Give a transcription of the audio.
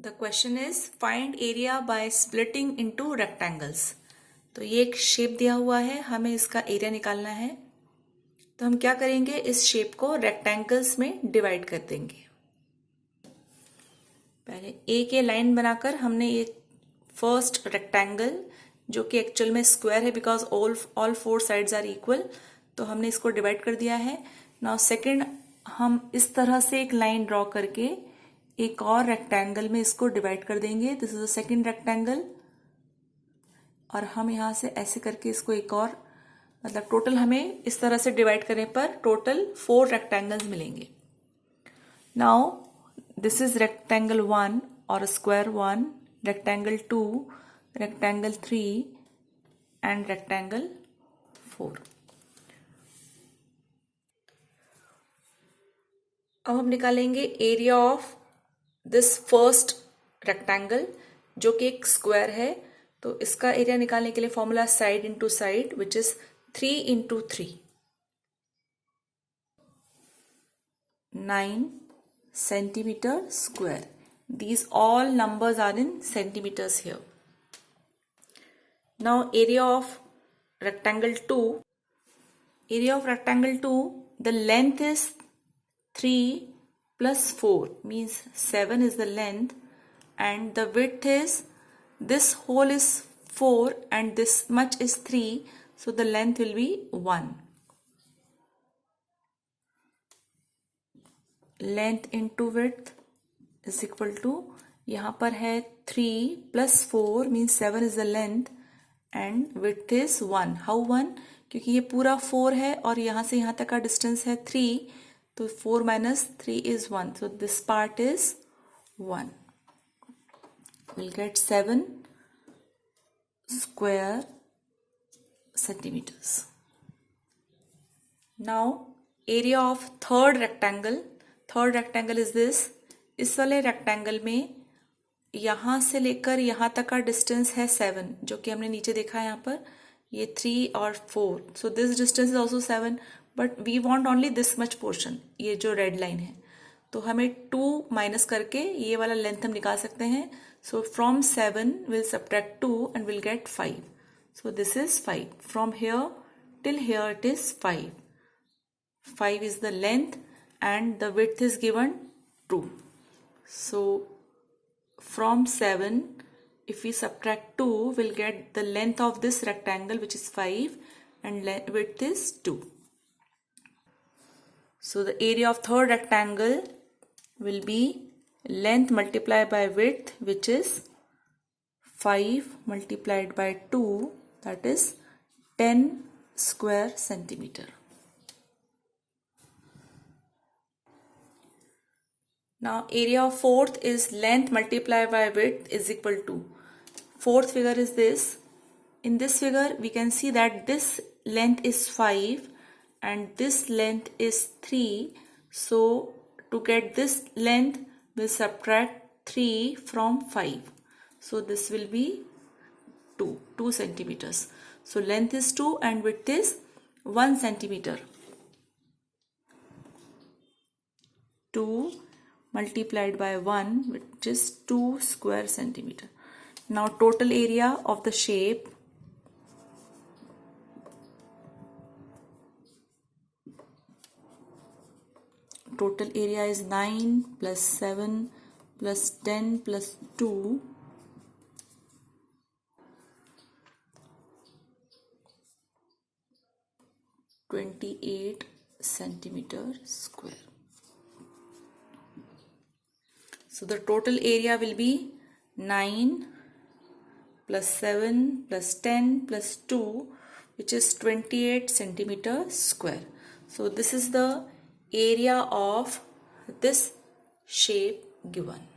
The question is find area by splitting into rectangles. तो ये एक शेप दिया हुआ है, हमें इसका एरिया निकालना है. तो हम क्या करेंगे, इस शेप को रेक्टेंगल्स में डिवाइड कर देंगे. पहले एक ये लाइन बनाकर हमने एक फर्स्ट रेक्टेंगल जो कि एक्चुअल में स्क्वायर है because all four sides are equal, तो हमने इसको डिवाइड कर दिया है. नाउ सेकंड हम इस तरह से एक लाइन ड्रॉ करके एक और रेक्टेंगल में इसको डिवाइड कर देंगे. This is the second rectangle. और हम यहां से ऐसे करके इसको एक और, मतलब टोटल हमें इस तरह से डिवाइड करने पर टोटल 4 रेक्टेंगल्स मिलेंगे. नाउ दिस इज रेक्टेंगल 1 और square 1, rectangle 2, rectangle 3 and rectangle 4. अब हम निकालेंगे area of this first rectangle जो कि एक स्क्वायर है. तो इसका एरिया निकालने के लिए formula side into side which is 3 into 3, 9 centimeter square. These all numbers are in centimeters here. Now area of rectangle 2. Area of rectangle 2, the length is 3 plus 4 means 7 is the length, and the width is, this whole is 4 and this much is 3, so the length will be 1. Length into width is equal to, यहाँ पर है 3 plus 4 means 7 is the length and width is 1. How 1? क्योंकि ये पूरा 4 है और यहाँ से यहाँ तक का डिस्टेंस है 3, तो 4 minus 3 is 1. So this part is 1. We'll get 7 square centimeters. Now area of third rectangle. Third rectangle is this. इस वाले रेक्टेंगल में यहाँ से लेकर यहाँ तक का डिस्टेंस है 7, जो कि हमने नीचे देखा है यहाँ पर, ये 3 और 4. So this distance is also 7, but we want only this much portion, ये जो रेड लाइन है. तो हमें 2 माइनस करके ये वाला लेंथ हम निकाल सकते हैं. So from 7 will subtract 2 and will get 5. So this is 5. From here till here it is 5. 5 is the length and the width is given 2. So from 7, if we subtract 2, we'll get the length of this rectangle which is 5 and width is 2. So the area of third rectangle will be length multiplied by width, which is 5 multiplied by 2, that is 10 square centimeter. Now area of fourth is length multiplied by width is equal to, fourth figure is this. In this figure we can see that this length is 5 and this length is 3. So to get this length we'll subtract 3 from 5. So this will be 2 centimeters. So length is 2 and width is 1 centimeter. 2 multiplied by 1, which is 2 square centimeter. Now total area of the shape, total area is 9 plus 7 plus 10 plus 2, 28 centimeter square. So the total area will be 9 plus 7 plus 10 plus 2, which is 28 centimeter square. So this is the area of this shape given.